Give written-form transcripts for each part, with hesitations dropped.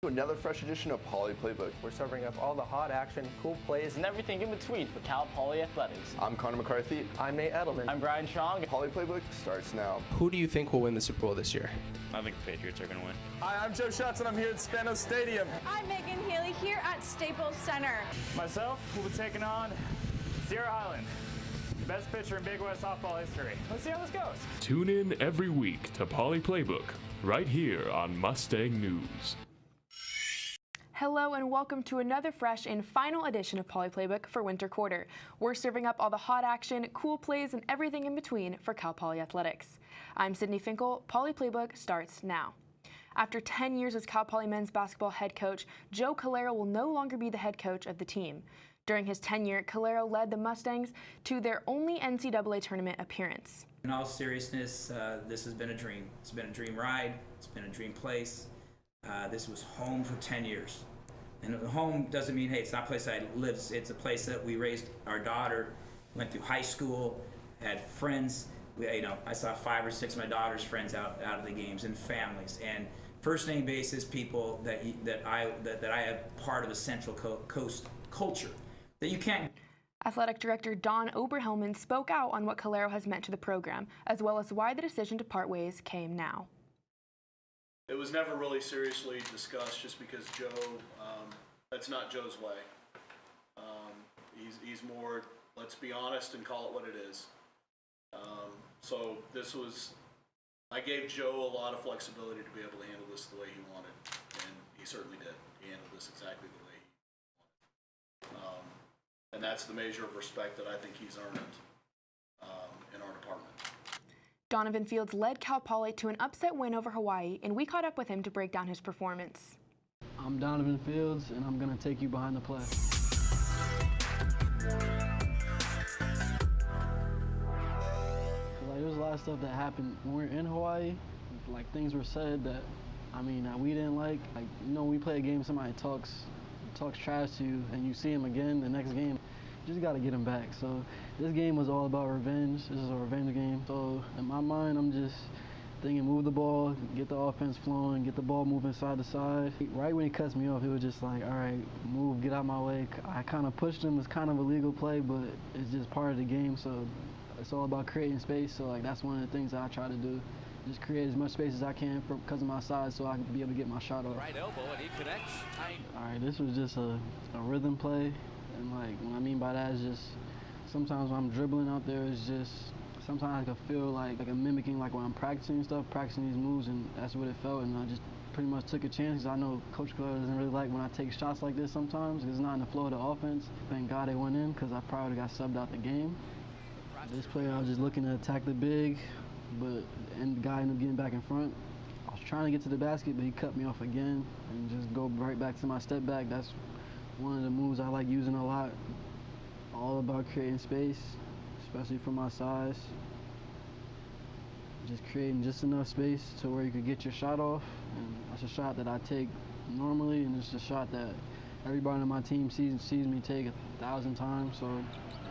Another fresh edition of Poly Playbook. We're serving up all the hot action, cool plays, and everything in between for Cal Poly Athletics. I'm Connor McCarthy. I'm Nate Edelman. I'm Brian Strong. Poly Playbook starts now. Who do you think will win the Super Bowl this year? I think the Patriots are going to win. Hi, I'm Joe Schatz, and I'm here at Spanos Stadium. I'm Megan Healy here at Staples Center. Myself will be taking on Sierra Highland, best pitcher in Big West softball history. Let's see how this goes. Tune in every week to Poly Playbook, right here on Mustang News. Hello and welcome to another fresh and final edition of Poly Playbook for Winter Quarter. We're serving up all the hot action, cool plays, and everything in between for Cal Poly Athletics. I'm Sydney Finkel. Poly Playbook starts now. After 10 years as Cal Poly men's basketball head coach, Joe Calero will no longer be the head coach of the team. During his tenure, Calero led the Mustangs to their only NCAA tournament appearance. In all seriousness, this has been a dream. It's been a dream ride. It's been a dream place. This was home for 10 years. And home doesn't mean, hey, it's not a place I live. It's a place that we raised our daughter, went through high school, had friends. I saw 5 or 6 of my daughter's friends out of the games, and families, and first name basis people that I have part of the Central Coast culture that you can't. Athletic Director Don Oberhelman spoke out on what Calero has meant to the program, as well as why the decision to part ways came now. It was never really seriously discussed, just because Joe, that's not Joe's way. He's more, let's be honest and call it what it is. So I gave Joe a lot of flexibility to be able to handle this the way he wanted, and he certainly did. He handled this exactly the way he wanted. And that's the measure of respect that I think he's earned in our department. Donovan Fields led Cal Poly to an upset win over Hawaii, and we caught up with him to break down his performance. I'm Donovan Fields, and I'm going to take you behind the play. Like, there's a lot of stuff that happened when we were in Hawaii. Like, things were said that, that we didn't like. Like, we play a game, somebody talks trash to you, and you see him again the next game. You just got to get him back. So this game was all about revenge. This is a revenge game. So in my mind, I'm just thinking move the ball, get the offense flowing, get the ball moving side to side. Right when he cuts me off, it was just like, all right, move, get out my way. I kind of pushed him. It's kind of a legal play, but it's just part of the game. So it's all about creating space. So like that's one of the things that I try to do. Just create as much space as I can because of my size so I can be able to get my shot off. Right elbow, and he connects. All right, this was just a rhythm play. And like what I mean by that is just sometimes when I'm dribbling out there, it's just sometimes I can feel like I'm mimicking like when I'm practicing stuff, practicing these moves, and that's what it felt. And I just pretty much took a chance. I know Coach Calero doesn't really like when I take shots like this sometimes. It's not in the flow of the offense. Thank God they went in because I probably got subbed out the game. This play, I was just looking to attack the big, and the guy ended up getting back in front. I was trying to get to the basket, but he cut me off again and just go right back to my step back. That's one of the moves I like using a lot. All about creating space, especially for my size. Just creating just enough space to where you could get your shot off. And that's a shot that I take normally, and it's a shot that everybody on my team sees me take 1,000 times. So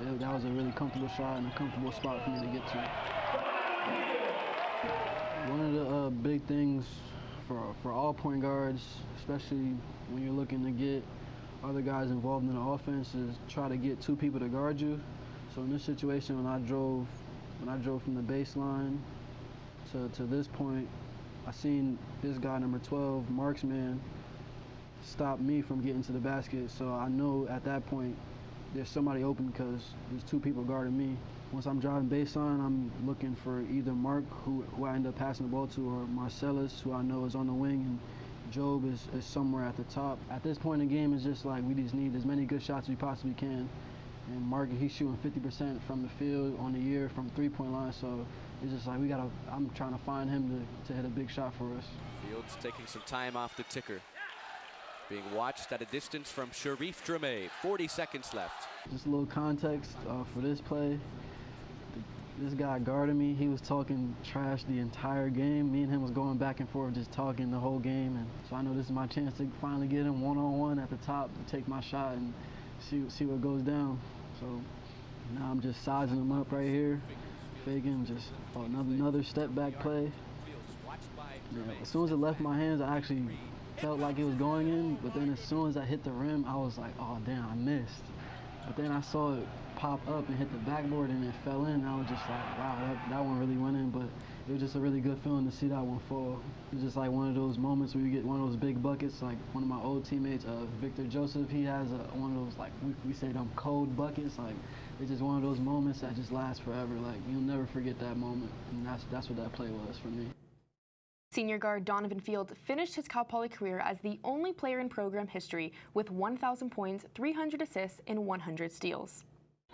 that was a really comfortable shot and a comfortable spot for me to get to. One of the big things for all point guards, especially when you're looking to get other guys involved in the offense, is try to get 2 people to guard you. So in this situation, when I drove from the baseline to this point, I seen this guy, number 12, marksman, stop me from getting to the basket. So I know at that point there's somebody open because there's 2 people guarding me. Once I'm driving baseline, I'm looking for either Mark, who I end up passing the ball to, or Marcellus, who I know is on the wing, and Job is somewhere at the top. At this point in the game, it's just like we just need as many good shots as we possibly can. And Mark, he's shooting 50% from the field on the year from 3-point line, so it's just like I'm trying to find him to hit a big shot for us. Fields taking some time off the ticker. Being watched at a distance from Sharif Drameh. 40 seconds left. Just a little context for this play. This guy guarding me, he was talking trash the entire game. Me and him was going back and forth, just talking the whole game. And so I know this is my chance to finally get him one-on-one at the top to take my shot and see what goes down. So now I'm just sizing him up right here, faking, just another step back play. Yeah, as soon as it left my hands, I actually felt like it was going in, but then as soon as I hit the rim, I was like, oh damn, I missed. But then I saw it pop up and hit the backboard and it fell in, and I was just like, wow, that one really went in, but it was just a really good feeling to see that one fall. It was just like one of those moments where you get one of those big buckets, like one of my old teammates, Victor Joseph, he has one of those, like, we say them cold buckets, like, it's just one of those moments that just lasts forever. Like, you'll never forget that moment, and that's what that play was for me. Senior guard Donovan Fields finished his Cal Poly career as the only player in program history with 1,000 points, 300 assists, and 100 steals.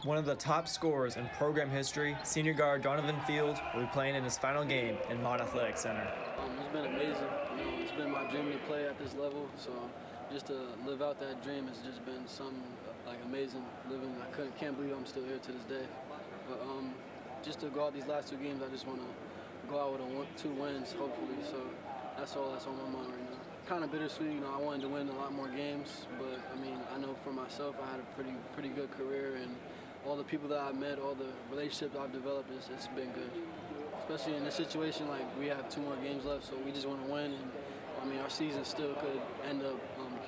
One of the top scorers in program history, senior guard Donovan Fields will be playing in his final game in Mott Athletic Center. It's been amazing. It's been my dream to play at this level, so just to live out that dream has just been something like amazing. I can't believe I'm still here to this day. But just to go out these last 2 games, I just want to go out with 2 wins, hopefully. So that's all that's on my mind right now. Kind of bittersweet, I wanted to win a lot more games, but I mean, I know for myself, I had a pretty good career, and all the people that I've met, all the relationships I've developed, it's been good. Especially in this situation, like, we have 2 more games left, so we just want to win. And I mean, our season still could end up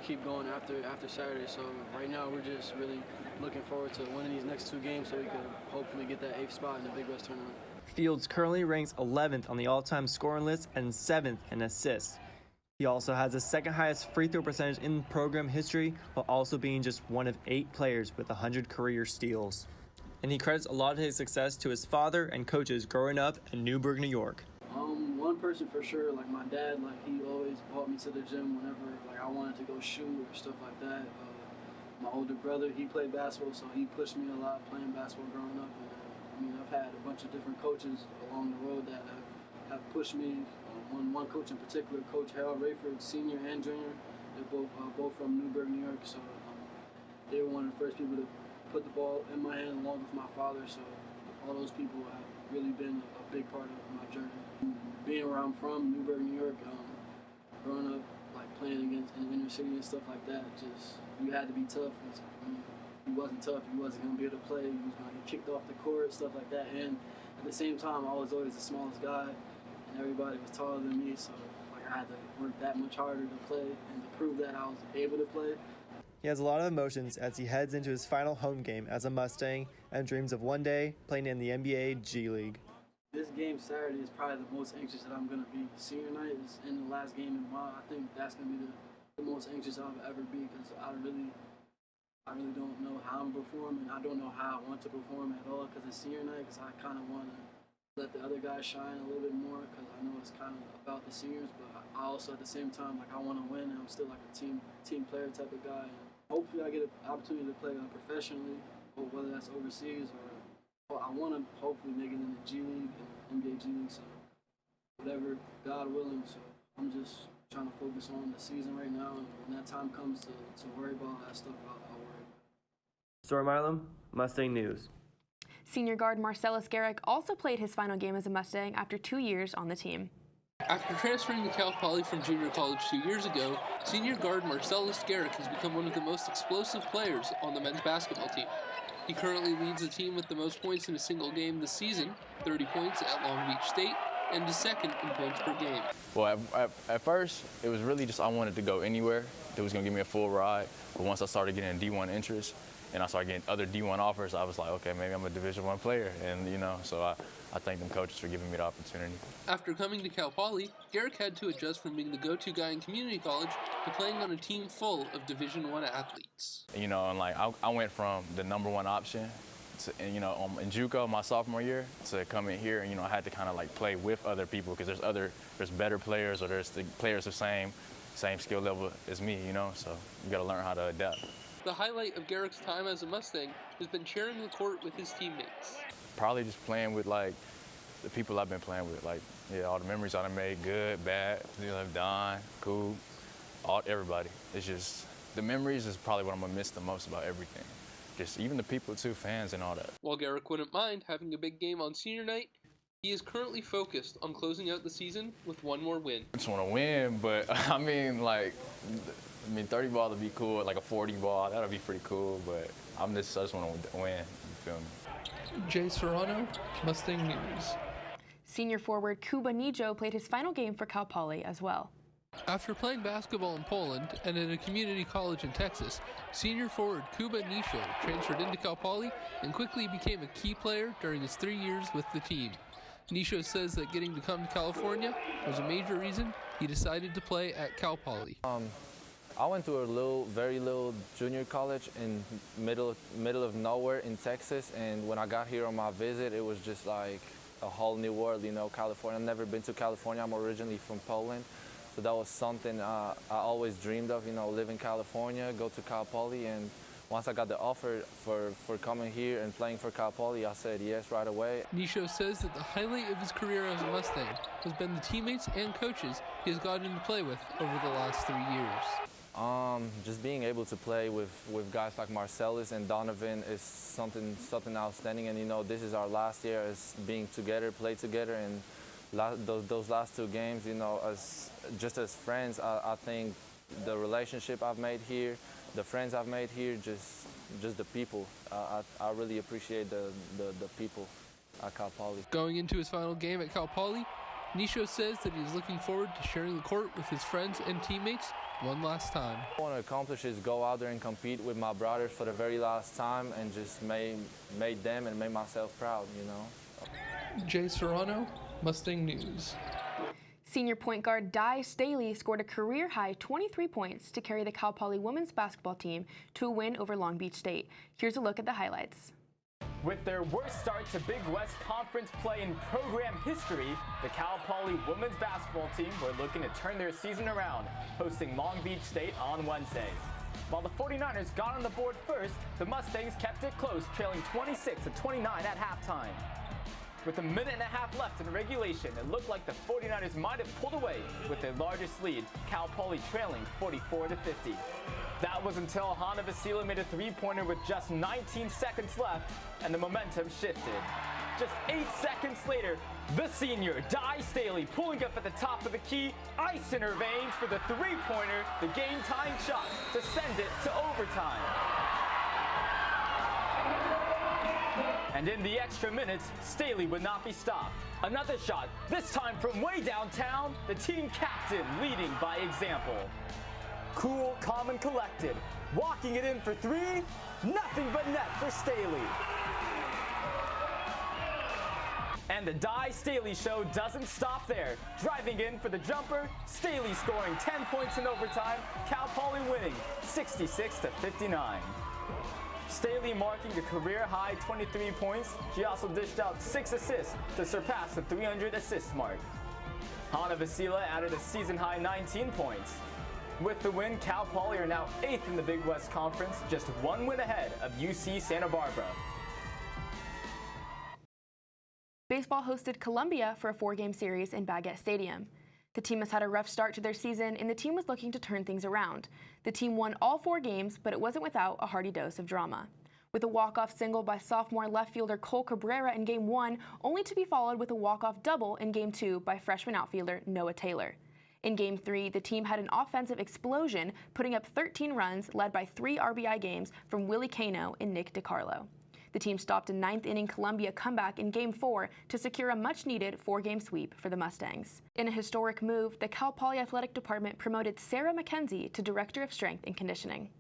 keep going after Saturday. So right now, we're just really looking forward to winning these next 2 games so we could hopefully get that 8th spot in the Big West tournament. Fields currently ranks 11th on the all-time scoring list and 7th in assists. He also has the 2nd highest free throw percentage in program history, while also being just one of 8 players with 100 career steals. And he credits a lot of his success to his father and coaches growing up in Newburgh, New York. One person for sure, like my dad, like he always brought me to the gym whenever like I wanted to go shoot or stuff like that. My older brother, he played basketball, so he pushed me a lot playing basketball growing up. And, I mean, I've had a bunch of different coaches along the road that have pushed me. One coach in particular, Coach Harold Rayford, senior and junior, they're both from Newburgh, New York. So they were one of the first people to put the ball in my hand along with my father. So all those people have really been a big part of my journey. Being where I'm from, Newburgh, New York, growing up, like playing against in the inner city and stuff like that, just you had to be tough. If you wasn't tough, you wasn't gonna be able to play. You was gonna get kicked off the court, stuff like that. And at the same time, I was always the smallest guy, and everybody was taller than me. So like I had to work that much harder to play and to prove that I was able to play. He has a lot of emotions as he heads into his final home game as a Mustang and dreams of one day playing in the NBA G League. This game Saturday is probably the most anxious that I'm going to be. Senior night is in the last game in Mott. I think that's going to be the most anxious I'll ever be because I really don't know how I'm performing. I don't know how I want to perform at all because it's senior night because I kind of want to let the other guys shine a little bit more because I know it's kind of about the seniors, but I also at the same time, like I want to win and I'm still like a team player type of guy. And hopefully I get an opportunity to play professionally, or whether that's overseas or I want to hopefully make it in the G League and NBA G League, so whatever, God willing. So I'm just trying to focus on the season right now, and when that time comes to worry about that stuff, I'll worry about it. Story Milam, Mustang News. Senior guard Marcellus Garrick also played his final game as a Mustang after 2 years on the team. After transferring to Cal Poly from junior college 2 years ago, senior guard Marcellus Garrick has become one of the most explosive players on the men's basketball team. He currently leads the team with the most points in a single game this season, 30 points at Long Beach State, and is 2nd in points per game. Well, at first, it was really just I wanted to go anywhere that was going to give me a full ride. But once I started getting D1 interest and I started getting other D1 offers, I was like, okay, maybe I'm a Division I player. And, so I thank them coaches for giving me the opportunity. After coming to Cal Poly, Garrick had to adjust from being the go-to guy in community college to playing on a team full of Division I athletes. And like I went from the #1 option to, in JUCO my sophomore year to come in here, and I had to kind of like play with other people because there's better players or there's the players the same skill level as me, so you got to learn how to adapt. The highlight of Garrick's time as a Mustang has been sharing the court with his teammates. Probably just playing with like the people I've been playing with, like all the memories I've made, good, bad, Don, cool, everybody. It's just the memories is probably what I'm gonna miss the most about everything. Just even the people too, fans and all that. While Garrick wouldn't mind having a big game on senior night, he is currently focused on closing out the season with one more win. I just want to win, but I mean 30 ball would be cool, like a 40 ball, that would be pretty cool, but I just want to win, you feel me? Jay Serrano, Mustang News. Senior forward Kuba Nijo played his final game for Cal Poly as well. After playing basketball in Poland and at a community college in Texas, senior forward Kuba Nisho transferred into Cal Poly and quickly became a key player during his 3 years with the team. Nisho says that getting to come to California was a major reason he decided to play at Cal Poly. I went to a very little junior college in middle of nowhere in Texas, and when I got here on my visit, it was just like a whole new world, you know, California. I've never been to California. I'm originally from Poland. So that was something I always dreamed of, you know, live in California, go to Cal Poly, and once I got the offer for coming here and playing for Cal Poly, I said yes right away. Nisho says that the highlight of his career as a Mustang has been the teammates and coaches he has gotten to play with over the last 3 years. Just being able to play with guys like Marcellus and Donovan is something outstanding, and you know, this is our last year as being together, play together, and those last 2 games, you know, as friends, I think the relationship I've made here, the friends I've made here, just the people. I really appreciate the people at Cal Poly. Going into his final game at Cal Poly, Nisho says that he's looking forward to sharing the court with his friends and teammates one last time. What I want to accomplish is go out there and compete with my brothers for the very last time and just made them and made myself proud, you know. Jay Serrano, Mustang News. Senior point guard Di Staley scored a career-high 23 points to carry the Cal Poly women's basketball team to a win over Long Beach State. Here's a look at the highlights. With their worst start to Big West Conference play in program history, the Cal Poly women's basketball team were looking to turn their season around, hosting Long Beach State on Wednesday. While the 49ers got on the board first, the Mustangs kept it close, trailing 26-29 at halftime. With a minute and a half left in regulation, it looked like the 49ers might have pulled away with their largest lead, Cal Poly trailing 44-50. That was until Hannah Vasila made a three-pointer with just 19 seconds left, and the momentum shifted. Just 8 seconds later, the senior, Di Staley, pulling up at the top of the key, ice in her veins for the three-pointer, the game-tying shot to send it to overtime. And in the extra minutes, Staley would not be stopped. Another shot, this time from way downtown, the team captain leading by example. Cool, calm, and collected. Walking it in for three, nothing but net for Staley. And the Di Staley show doesn't stop there. Driving in for the jumper, Staley scoring 10 points in overtime, Cal Poly winning 66-59. Staley marking a career-high 23 points. She also dished out 6 assists to surpass the 300 assist mark. Hannah Vasila added a season-high 19 points. With the win, Cal Poly are now 8th in the Big West Conference, just 1 win ahead of UC Santa Barbara. Baseball hosted Columbia for a 4-game series in Baguette Stadium. The team has had a rough start to their season, and the team was looking to turn things around. The team won all 4 games, but it wasn't without a hearty dose of drama. With a walk-off single by sophomore left fielder Cole Cabrera in Game 1, only to be followed with a walk-off double in Game 2 by freshman outfielder Noah Taylor. In Game 3, the team had an offensive explosion, putting up 13 runs, led by 3 RBI games from Willie Cano and Nick DiCarlo. The team stopped a 9th-inning Columbia comeback in Game 4 to secure a much-needed 4-game sweep for the Mustangs. In a historic move, the Cal Poly Athletic Department promoted Sarah McKenzie to Director of Strength and Conditioning.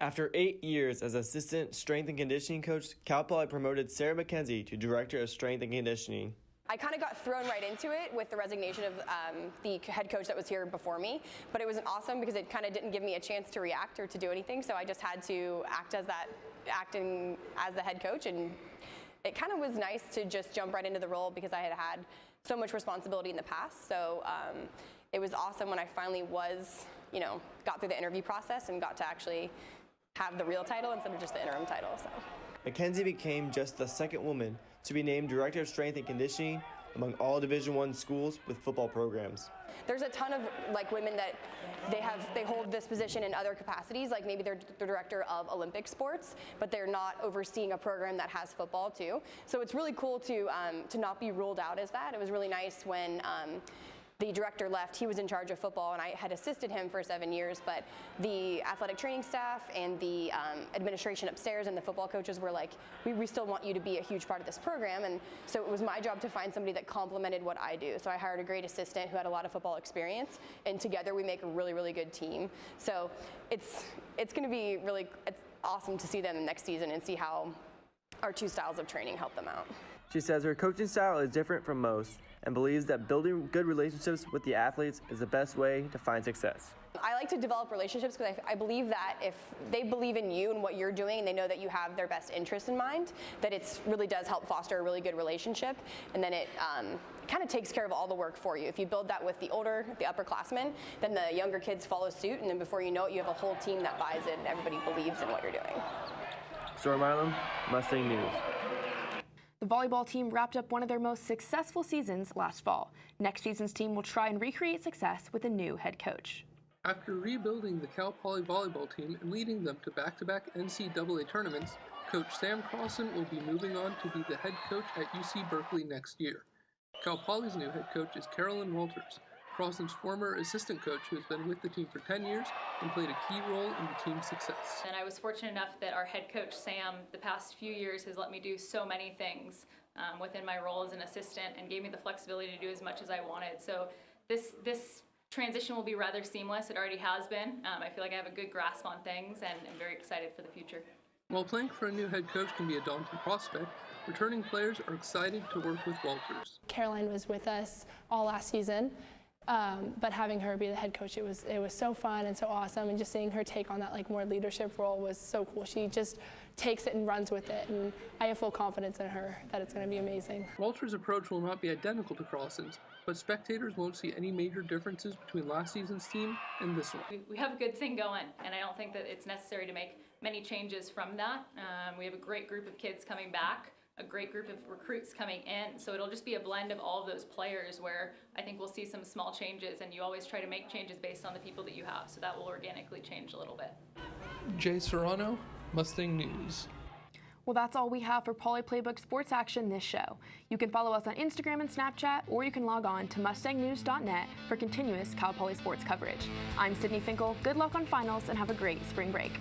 After 8 years as assistant strength and conditioning coach, Cal Poly promoted Sarah McKenzie to Director of Strength and Conditioning. I kind of got thrown right into it with the resignation of the head coach that was here before me, but it was awesome because it kind of didn't give me a chance to react or to do anything, so I just had to acting as the head coach, and it kind of was nice to just jump right into the role because I had had so much responsibility in the past. So it was awesome when I finally got through the interview process and got to actually have the real title instead of just the interim title. So McKenzie became just the 2nd woman to be named Director of Strength and Conditioning among all Division I schools with football programs. There's a ton of women that they hold this position in other capacities, like maybe they're the director of Olympic sports, but they're not overseeing a program that has football too. So it's really cool to not be ruled out as that. It was really nice when the director left, he was in charge of football, and I had assisted him for 7 years, but the athletic training staff and the administration upstairs and the football coaches were like, we still want you to be a huge part of this program, and so it was my job to find somebody that complemented what I do. So I hired a great assistant who had a lot of football experience, and together we make a really, really good team. So it's going to be really awesome to see them next season and see how our two styles of training help them out. She says her coaching style is different from most and believes that building good relationships with the athletes is the best way to find success. I like to develop relationships because I believe that if they believe in you and what you're doing and they know that you have their best interests in mind, that it really does help foster a really good relationship, and then it kind of takes care of all the work for you. If you build that with the upperclassmen, then the younger kids follow suit, and then before you know it, you have a whole team that buys it and everybody believes in what you're doing. Storm Island, Mustang News. The volleyball team wrapped up one of their most successful seasons last fall. Next season's team will try and recreate success with a new head coach. After rebuilding the Cal Poly volleyball team and leading them to back-to-back NCAA tournaments, Coach Sam Crossan will be moving on to be the head coach at UC Berkeley next year. Cal Poly's new head coach is Carolyn Walters, Crossan's former assistant coach who has been with the team for 10 years and played a key role in the team's success. And I was fortunate enough that our head coach, Sam, the past few years has let me do so many things within my role as an assistant and gave me the flexibility to do as much as I wanted. So this transition will be rather seamless. It already has been. I feel like I have a good grasp on things and I'm very excited for the future. While playing for a new head coach can be a daunting prospect, returning players are excited to work with Walters. Caroline was with us all last season. But having her be the head coach, it was so fun and so awesome, and just seeing her take on that more leadership role was so cool. She just takes it and runs with it, and I have full confidence in her that it's going to be amazing. Walters' approach will not be identical to Crossan's, but spectators won't see any major differences between last season's team and this one. We have a good thing going, and I don't think that it's necessary to make many changes from that. We have a great group of kids coming back, a great group of recruits coming in, so it'll just be a blend of all of those players where I think we'll see some small changes, and you always try to make changes based on the people that you have, so that will organically change a little bit. Jay Serrano, Mustang News. Well, that's all we have for Poly Playbook Sports Action this show. You can follow us on Instagram and Snapchat, or you can log on to mustangnews.net for continuous Cal Poly sports coverage. I'm Sydney Finkel. Good luck on finals and have a great spring break.